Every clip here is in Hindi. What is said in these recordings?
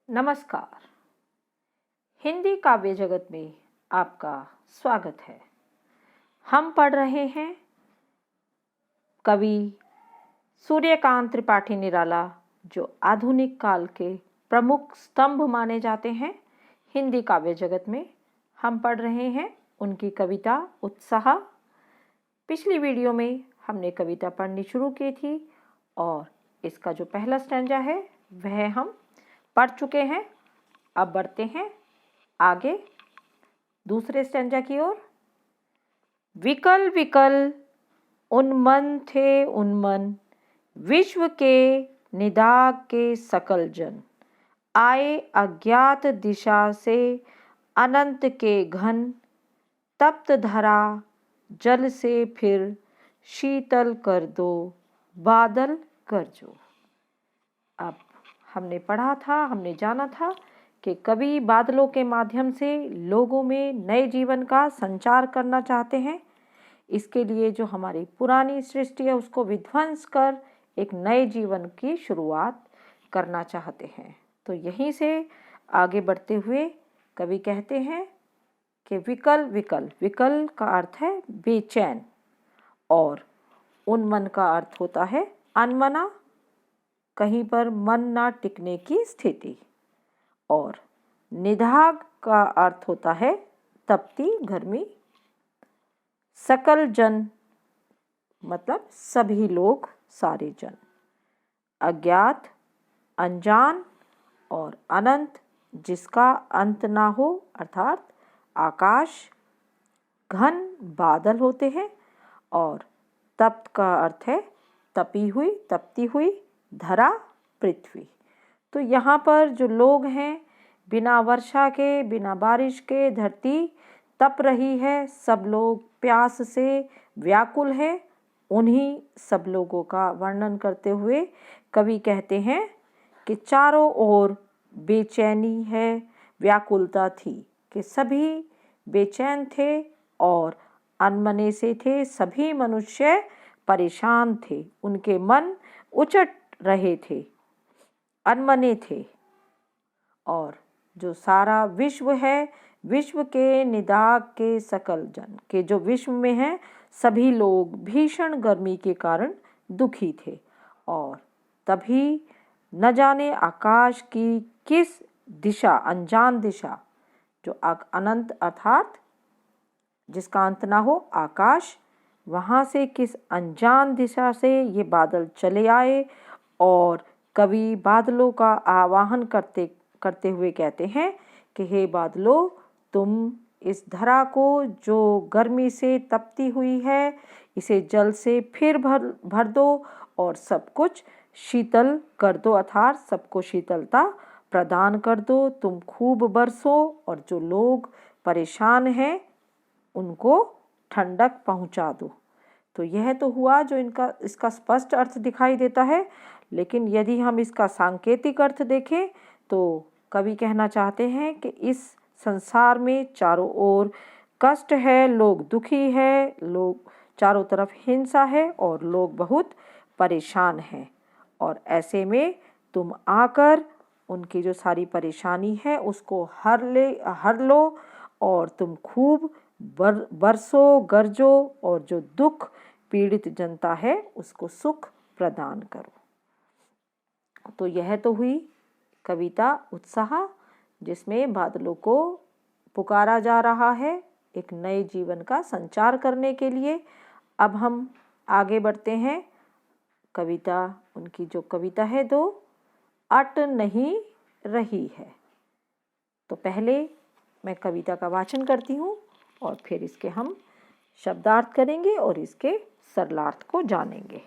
नमस्कार। हिंदी काव्य जगत में आपका स्वागत है। हम पढ़ रहे हैं कवि सूर्यकांत त्रिपाठी निराला, जो आधुनिक काल के प्रमुख स्तंभ माने जाते हैं हिंदी काव्य जगत में। हम पढ़ रहे हैं उनकी कविता उत्साह। पिछली वीडियो में हमने कविता पढ़नी शुरू की थी और इसका जो पहला स्टैंजा है वह हम पढ़ चुके हैं। अब बढ़ते हैं आगे दूसरे स्टैंजा की ओर। विकल विकल उन्मन थे उन्मन, विश्व के निदाग के सकल जन, आए अज्ञात दिशा से अनंत के घन, तप्त धरा जल से फिर शीतल कर दो बादल गरजो। अब हमने पढ़ा था, हमने जाना था कि कवि बादलों के माध्यम से लोगों में नए जीवन का संचार करना चाहते हैं। इसके लिए जो हमारी पुरानी सृष्टि है उसको विध्वंस कर एक नए जीवन की शुरुआत करना चाहते हैं। तो यहीं से आगे बढ़ते हुए कवि कहते हैं कि विकल विकल, विकल का अर्थ है बेचैन और उन्मन का अर्थ होता है अनमना, कहीं पर मन ना टिकने की स्थिति, और निदाग का अर्थ होता है तपती गर्मी। सकल जन मतलब सभी लोग, सारे जन। अज्ञात अनजान, और अनंत जिसका अंत ना हो अर्थात आकाश। घन बादल होते हैं और तप्त का अर्थ है तपी हुई, तपती हुई। धरा पृथ्वी। तो यहाँ पर जो लोग हैं, बिना वर्षा के, बिना बारिश के धरती तप रही है, सब लोग प्यास से व्याकुल है। उन्हीं सब लोगों का वर्णन करते हुए कवि कहते हैं कि चारों ओर बेचैनी है, व्याकुलता थी, कि सभी बेचैन थे और अनमने से थे। सभी मनुष्य परेशान थे, उनके मन उचट रहे थे, अनमने थे। और जो सारा विश्व है, विश्व के निदाग के सकल जन, के जो विश्व में हैं सभी लोग भीषण गर्मी के कारण दुखी थे। और तभी न जाने आकाश की किस दिशा, अनजान दिशा, जो अनंत अर्थात जिसका अंत ना हो आकाश, वहाँ से किस अनजान दिशा से ये बादल चले आए। और कवि बादलों का आवाहन करते हुए कहते हैं कि हे बादलों, तुम इस धरा को जो गर्मी से तपती हुई है, इसे जल से फिर भर दो और सब कुछ शीतल कर दो, अर्थात सबको शीतलता प्रदान कर दो। तुम खूब बरसो और जो लोग परेशान हैं उनको ठंडक पहुंचा दो। तो यह तो हुआ जो इसका स्पष्ट अर्थ दिखाई देता है। लेकिन यदि हम इसका सांकेतिक अर्थ देखें तो कवि कहना चाहते हैं कि इस संसार में चारों ओर कष्ट है, लोग दुखी है, लोग चारों तरफ हिंसा है और लोग बहुत परेशान हैं। और ऐसे में तुम आकर उनकी जो सारी परेशानी है उसको हर लो और तुम खूब बरसो, गरजो और जो दुख पीड़ित जनता है उसको सुख प्रदान करो। तो यह तो हुई कविता उत्साह, जिसमें बादलों को पुकारा जा रहा है एक नए जीवन का संचार करने के लिए। अब हम आगे बढ़ते हैं। कविता, उनकी जो कविता है दो, अट नहीं रही है। तो पहले मैं कविता का वाचन करती हूँ और फिर इसके हम शब्दार्थ करेंगे और इसके सरलार्थ को जानेंगे।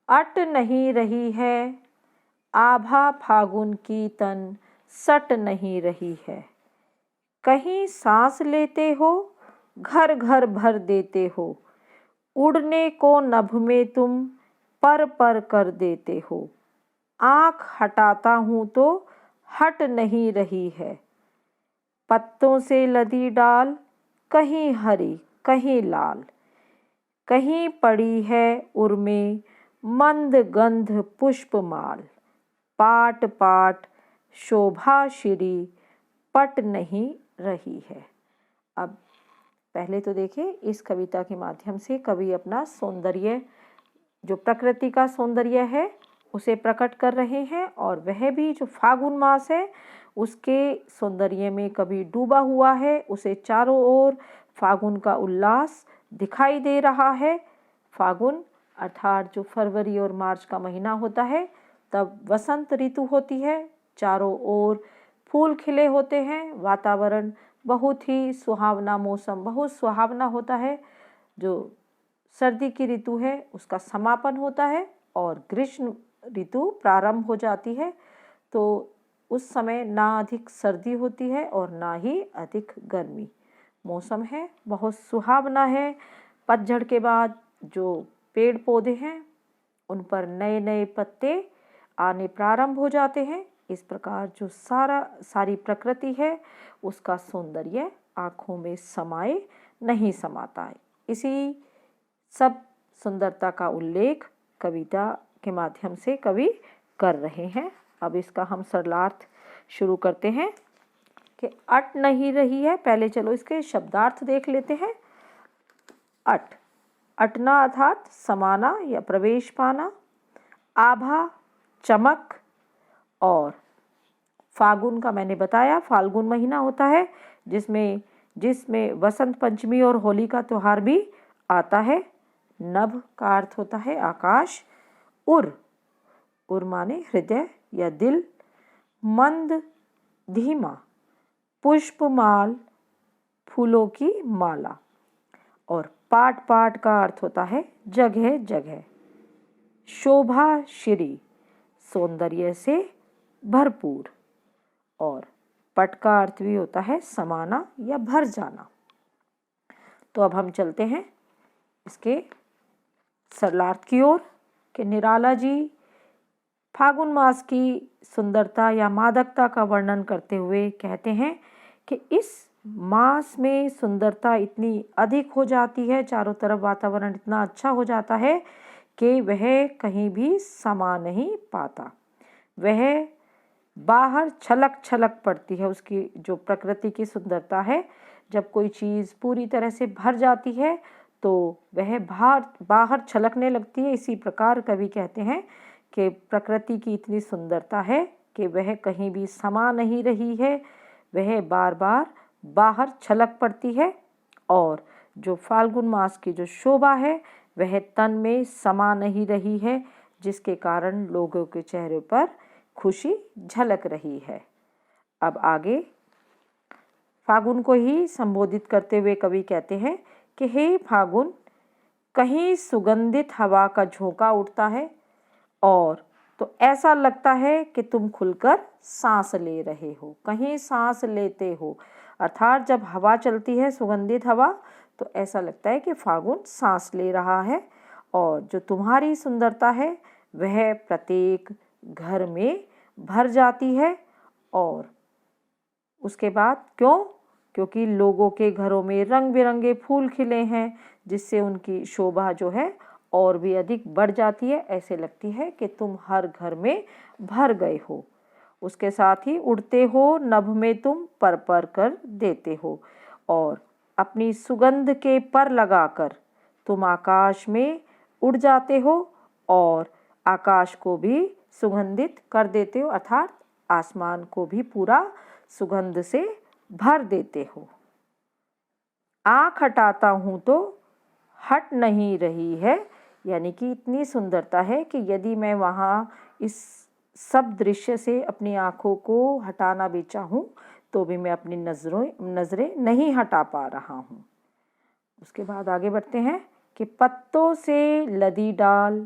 अट नहीं रही है आभा फागुन की तन, सट नहीं रही है। कहीं सांस लेते हो, घर घर भर देते हो, उड़ने को नभ में तुम पर पर कर देते हो। आँख हटाता हूँ तो हट नहीं रही है। पत्तों से लदी डाल, कहीं हरी कहीं लाल, कहीं पड़ी है उर्मे मंद गंध पुष्पमाल। पाट पाट शोभा श्री पट नहीं रही है। अब पहले तो देखिए, इस कविता के माध्यम से कवि अपना सौंदर्य, जो प्रकृति का सौंदर्य है, उसे प्रकट कर रहे हैं, और वह भी जो फागुन मास है उसके सौंदर्य में कवि डूबा हुआ है। उसे चारों ओर फागुन का उल्लास दिखाई दे रहा है। फागुन अर्थात जो फरवरी और मार्च का महीना होता है, तब वसंत ऋतु होती है। चारों ओर फूल खिले होते हैं, वातावरण बहुत ही सुहावना, मौसम बहुत सुहावना होता है। जो सर्दी की ऋतु है उसका समापन होता है और ग्रीष्म ऋतु प्रारंभ हो जाती है। तो उस समय ना अधिक सर्दी होती है और ना ही अधिक गर्मी। मौसम है बहुत सुहावना है। पतझड़ के बाद जो पेड़ पौधे हैं उन पर नए नए पत्ते आने प्रारंभ हो जाते हैं। इस प्रकार जो सारी प्रकृति है उसका सौंदर्य आँखों में समाए नहीं समाता है। इसी सब सुंदरता का उल्लेख कविता के माध्यम से कवि कर रहे हैं। अब इसका हम सरलार्थ शुरू करते हैं कि अट नहीं रही है। पहले चलो इसके शब्दार्थ देख लेते हैं। अट, अटना अर्थात समाना या प्रवेश पाना। आभा, चमक। और फागुन का मैंने बताया, फाल्गुन महीना होता है जिसमें वसंत पंचमी और होली का त्यौहार भी आता है। नभ का अर्थ होता है आकाश। उर, उर माने हृदय या दिल। मंद, धीमा। पुष्पमाल, फूलों की माला। और पाट, पाट का अर्थ होता है जगह जगह। शोभा श्री, सौंदर्य से भरपूर। और पट का अर्थ भी होता है समाना या भर जाना। तो अब हम चलते हैं इसके सरलार्थ की ओर कि निराला जी फागुन मास की सुंदरता या मादकता का वर्णन करते हुए कहते हैं कि इस मास में सुंदरता इतनी अधिक हो जाती है, चारों तरफ वातावरण इतना अच्छा हो जाता है कि वह कहीं भी समा नहीं पाता। वह बाहर छलक छलक पड़ती है। उसकी जो प्रकृति की सुंदरता है, जब कोई चीज़ पूरी तरह से भर जाती है तो वह बाहर छलकने लगती है। इसी प्रकार कवि कहते हैं कि प्रकृति की इतनी सुंदरता है कि वह कहीं भी समा नहीं रही है, वह बार बार बाहर छलक पड़ती है। और जो फाल्गुन मास की जो शोभा है वह तन में समा नहीं रही है, जिसके कारण लोगों के चेहरे पर खुशी झलक रही है। अब आगे फागुन को ही संबोधित करते हुए कवि कहते हैं कि हे फागुन, कहीं सुगंधित हवा का झोंका उठता है और तो ऐसा लगता है कि तुम खुलकर सांस ले रहे हो, कहीं सांस लेते हो। अर्थात जब हवा चलती है, सुगंधित हवा, तो ऐसा लगता है कि फागुन सांस ले रहा है। और जो तुम्हारी सुंदरता है वह प्रत्येक घर में भर जाती है। और उसके बाद क्योंकि लोगों के घरों में रंग बिरंगे फूल खिले हैं, जिससे उनकी शोभा जो है और भी अधिक बढ़ जाती है। ऐसे लगती है कि तुम हर घर में भर गए हो। उसके साथ ही उड़ते हो नभ में तुम पर पर कर देते हो, और अपनी सुगंध के पर लगाकर तुम आकाश में उड़ जाते हो और आकाश को भी सुगंधित कर देते हो, अर्थात आसमान को भी पूरा सुगंध से भर देते हो। आँख हटाता हूँ तो हट नहीं रही है, यानी कि इतनी सुंदरता है कि यदि मैं वहाँ इस सब दृश्य से अपनी आँखों को हटाना भी चाहूँ तो भी मैं अपनी नज़रें नहीं हटा पा रहा हूँ। उसके बाद आगे बढ़ते हैं कि पत्तों से लदी डाल,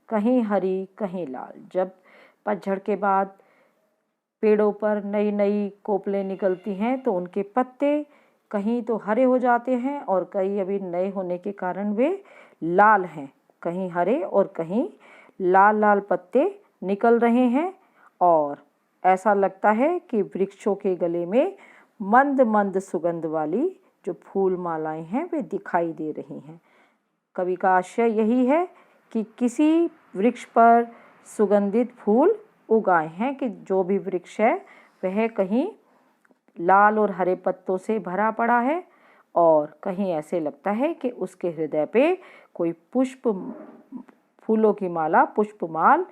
कहीं हरी कहीं लाल। जब पतझड़ के बाद पेड़ों पर नई नई कोपलें निकलती हैं तो उनके पत्ते कहीं तो हरे हो जाते हैं और कहीं अभी नए होने के कारण वे लाल हैं। कहीं हरे और कहीं लाल लाल पत्ते निकल रहे हैं, और ऐसा लगता है कि वृक्षों के गले में मंद मंद सुगंध वाली जो फूल मालाएं हैं वे दिखाई दे रही हैं। कवि का आशय यही है कि किसी वृक्ष पर सुगंधित फूल उगाए हैं कि जो भी वृक्ष है वह कहीं लाल और हरे पत्तों से भरा पड़ा है और कहीं ऐसे लगता है कि उसके हृदय पे कोई पुष्प, फूलों की माला, पुष्पमाल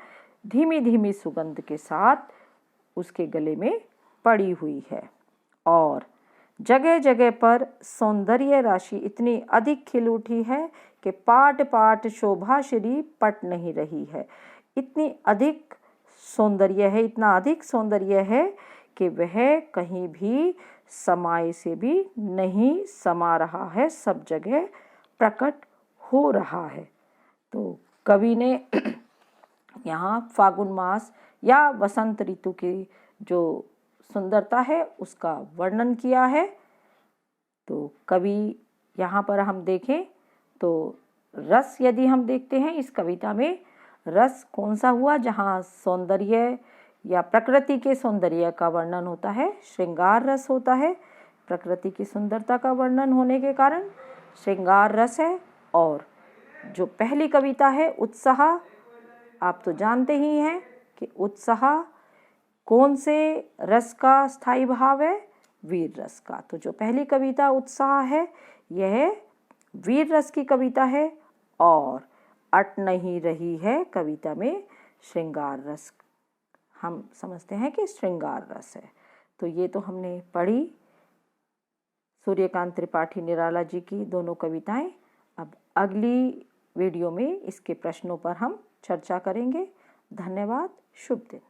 धीमी धीमी सुगंध के साथ उसके गले में पड़ी हुई है। और जगह जगह पर सौंदर्य राशि इतनी अधिक खिल उठी है कि पाट पाट शोभा श्री पट नहीं रही है। इतनी अधिक सौंदर्य है, इतना अधिक सौंदर्य है कि वह कहीं भी समाये से भी नहीं समा रहा है, सब जगह प्रकट हो रहा है। तो कवि ने यहाँ फागुन मास या वसंत ऋतु की जो सुंदरता है उसका वर्णन किया है। तो कवि यहाँ पर हम देखें तो रस यदि हम देखते हैं इस कविता में, रस कौन सा हुआ? जहाँ सौंदर्य या प्रकृति के सौंदर्य का वर्णन होता है, श्रृंगार रस होता है। प्रकृति की सुंदरता का वर्णन होने के कारण श्रृंगार रस है। और जो पहली कविता है उत्साह, आप तो जानते ही हैं कि उत्साह कौन से रस का स्थायी भाव है? वीर रस का। तो जो पहली कविता उत्साह है यह वीर रस की कविता है और अट नहीं रही है कविता में श्रृंगार रस, हम समझते हैं कि श्रृंगार रस है। तो ये तो हमने पढ़ी सूर्यकांत त्रिपाठी निराला जी की दोनों कविताएं। अब अगली वीडियो में इसके प्रश्नों पर हम चर्चा करेंगे। धन्यवाद, शुभ दिन।